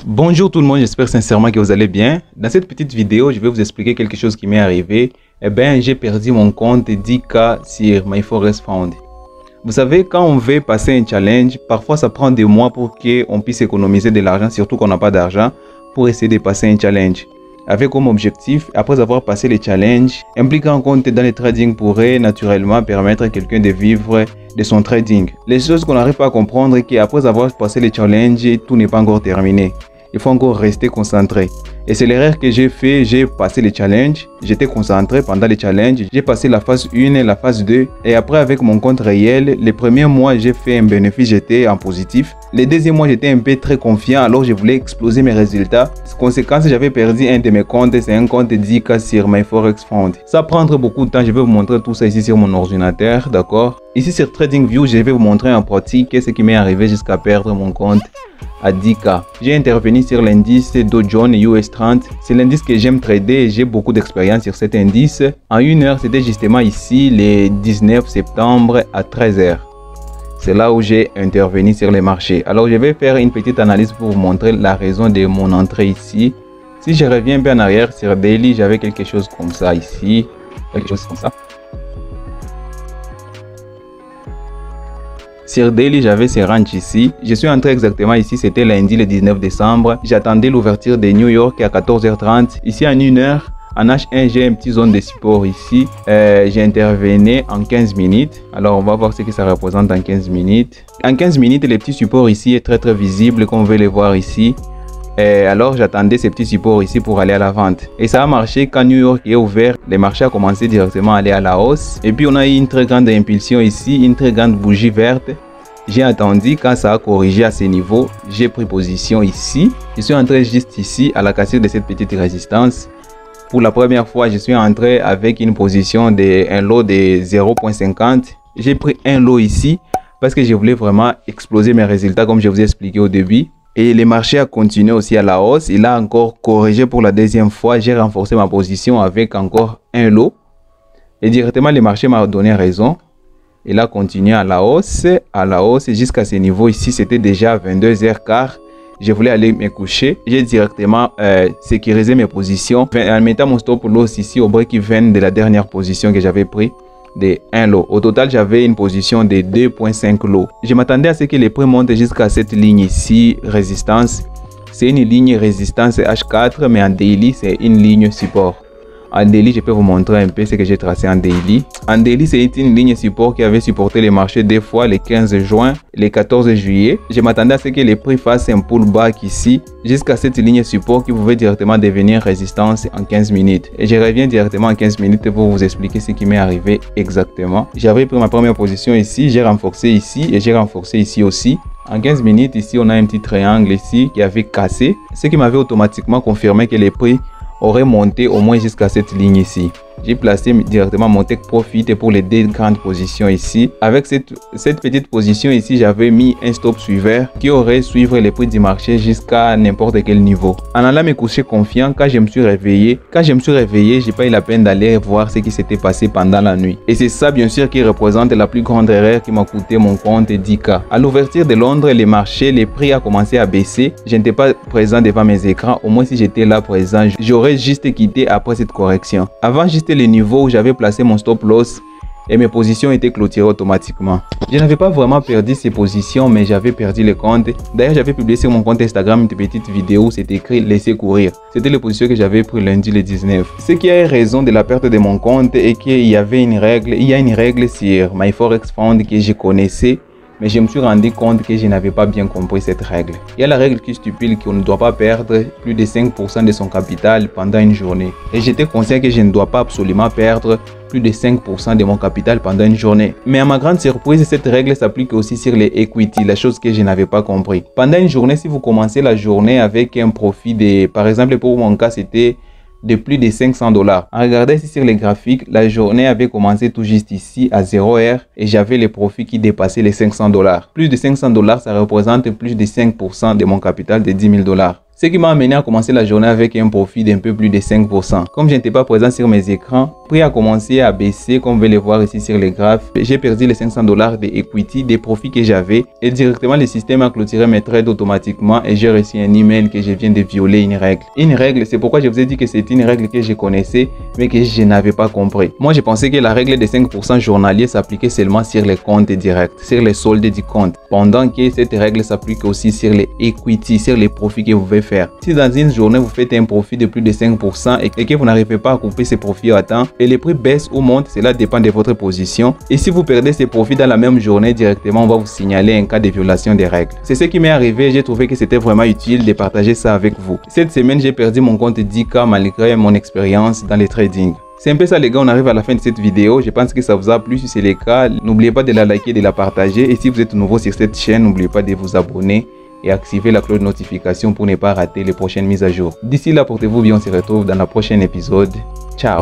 Bonjour tout le monde, j'espère sincèrement que vous allez bien. Dans cette petite vidéo, je vais vous expliquer quelque chose qui m'est arrivé. J'ai perdu mon compte 10K sur MyForexFund. Vous savez, quand on veut passer un challenge, parfois ça prend des mois pour qu'on puisse économiser de l'argent, surtout qu'on n'a pas d'argent, pour essayer de passer un challenge. Avec comme objectif, après avoir passé les challenges, impliquer un compte dans le trading pourrait naturellement permettre à quelqu'un de vivre de son trading. Les choses qu'on n'arrive pas à comprendre est qu'après avoir passé les challenges, tout n'est pas encore terminé. Il faut encore rester concentré. Et c'est l'erreur que j'ai fait. J'ai passé les challenges. J'étais concentré pendant les challenges. J'ai passé la phase 1 et la phase 2. Et après, avec mon compte réel, les premiers mois, j'ai fait un bénéfice. J'étais en positif. Les deuxièmes mois, j'étais un peu très confiant. Alors, je voulais exploser mes résultats. Conséquence, j'avais perdu un de mes comptes. C'est un compte 10K sur MyForexFund. Ça prendra beaucoup de temps. Je vais vous montrer tout ça ici sur mon ordinateur. D'accord? Ici sur TradingView, je vais vous montrer en pratique ce qui m'est arrivé jusqu'à perdre mon compte à 10K. J'ai intervenu sur l'indice Dow Jones US 30. C'est l'indice que j'aime trader et j'ai beaucoup d'expérience sur cet indice. En une heure, c'était justement ici, le 19 septembre à 13h. C'est là où j'ai intervenu sur les marchés. Alors, je vais faire une petite analyse pour vous montrer la raison de mon entrée ici. Si je reviens un peu en arrière sur Daily, j'avais quelque chose comme ça ici. Quelque chose comme ça. Sur Daily, j'avais ces ranges ici. Je suis entré exactement ici, c'était lundi le 19 décembre. J'attendais l'ouverture de New York à 14h30. Ici en 1 heure, en H1, j'ai une petite zone de support ici. J'ai intervenu en 15 minutes. Alors, on va voir ce que ça représente en 15 minutes. En 15 minutes, le petit support ici est très visible, comme vous pouvez le voir ici. Alors, j'attendais ces petits supports ici pour aller à la vente. Et ça a marché quand New York est ouvert. Les marchés ont commencé directement à aller à la hausse. Et puis, on a eu une très grande impulsion ici, une très grande bougie verte. J'ai attendu quand ça a corrigé à ce niveau. J'ai pris position ici. Je suis entré juste ici à la cassure de cette petite résistance. Pour la première fois, je suis entré avec une position de un lot de 0.50. J'ai pris un lot ici parce que je voulais vraiment exploser mes résultats comme je vous ai expliqué au début. Et le marché a continué aussi à la hausse. Il a encore corrigé pour la deuxième fois. J'ai renforcé ma position avec encore un lot. Et directement, le marché m'a donné raison. Il a continué à la hausse jusqu'à ce niveau ici. C'était déjà 22h15. Je voulais aller me coucher. J'ai directement sécurisé mes positions en mettant mon stop loss ici au break-even de la dernière position que j'avais pris de 1 lot. Au total, j'avais une position de 2.5 lots. Je m'attendais à ce que les prix montent jusqu'à cette ligne ici, résistance. C'est une ligne résistance H4, mais en daily, c'est une ligne support. En daily, je peux vous montrer un peu ce que j'ai tracé en daily. En daily, c'est une ligne support qui avait supporté les marchés deux fois, le 15 juin et le 14 juillet. Je m'attendais à ce que les prix fassent un pullback ici, jusqu'à cette ligne support qui pouvait directement devenir résistance en 15 minutes. Et je reviens directement en 15 minutes pour vous expliquer ce qui m'est arrivé exactement. J'avais pris ma première position ici, j'ai renforcé ici et j'ai renforcé ici aussi. En 15 minutes, ici, on a un petit triangle ici qui avait cassé, ce qui m'avait automatiquement confirmé que les prix aurait monté au moins jusqu'à cette ligne ici. J'ai placé directement mon take profit pour les deux grandes positions ici. Avec cette petite position ici, j'avais mis un stop suiveur qui aurait suivre les prix du marché jusqu'à n'importe quel niveau. En allant me coucher confiant, quand je me suis réveillé, j'ai pas eu la peine d'aller voir ce qui s'était passé pendant la nuit. Et c'est ça bien sûr qui représente la plus grande erreur qui m'a coûté mon compte 10K. À l'ouverture de Londres, les marchés, les prix a commencé à baisser. Je n'étais pas présent devant mes écrans. Au moins si j'étais là présent, j'aurais juste quitté après cette correction. Avant, juste les niveaux où j'avais placé mon stop loss et mes positions étaient clôturées automatiquement. Je n'avais pas vraiment perdu ces positions, mais j'avais perdu le compte. D'ailleurs, j'avais publié sur mon compte Instagram une petite vidéo où c'était écrit laisser courir. C'était les positions que j'avais pris lundi le 19. Ce qui a eu raison de la perte de mon compte est qu'il y avait une règle. Il y a une règle sur MyForexFund que je connaissais, mais je me suis rendu compte que je n'avais pas bien compris cette règle. Il y a la règle qui stipule qu'on ne doit pas perdre plus de 5% de son capital pendant une journée. Et j'étais conscient que je ne dois pas absolument perdre plus de 5% de mon capital pendant une journée. Mais à ma grande surprise, cette règle s'applique aussi sur les equity, la chose que je n'avais pas compris. Pendant une journée, si vous commencez la journée avec un profit de, par exemple pour mon cas, c'était de plus de 500 $. Regardez ici sur les graphiques, la journée avait commencé tout juste ici à 0h et j'avais les profits qui dépassaient les 500 $. Plus de 500 $, ça représente plus de 5% de mon capital de 10 000 $. Ce qui m'a amené à commencer la journée avec un profit d'un peu plus de 5%. Comme je n'étais pas présent sur mes écrans, le prix a commencé à baisser comme vous pouvez le voir ici sur les graphes. J'ai perdu les $500 de equity, des profits que j'avais et directement le système a clôturé mes trades automatiquement et j'ai reçu un email que je viens de violer une règle. Une règle, c'est pourquoi je vous ai dit que c'est une règle que je connaissais mais que je n'avais pas compris. Moi, je pensais que la règle des 5% journaliers s'appliquait seulement sur les comptes directs, sur les soldes du compte, pendant que cette règle s'applique aussi sur les equity, sur les profits que vous pouvez faire. Si dans une journée, vous faites un profit de plus de 5% et que vous n'arrivez pas à couper ces profits à temps et les prix baissent ou montent, cela dépend de votre position. Et si vous perdez ces profits dans la même journée, directement, on va vous signaler un cas de violation des règles. C'est ce qui m'est arrivé, j'ai trouvé que c'était vraiment utile de partager ça avec vous. Cette semaine, j'ai perdu mon compte 10K malgré mon expérience dans le trading. C'est un peu ça les gars, on arrive à la fin de cette vidéo. Je pense que ça vous a plu. Si c'est le cas, n'oubliez pas de la liker, de la partager. Et si vous êtes nouveau sur cette chaîne, n'oubliez pas de vous abonner et activer la cloche de notification pour ne pas rater les prochaines mises à jour. D'ici là, portez-vous bien, on se retrouve dans le prochain épisode. Ciao!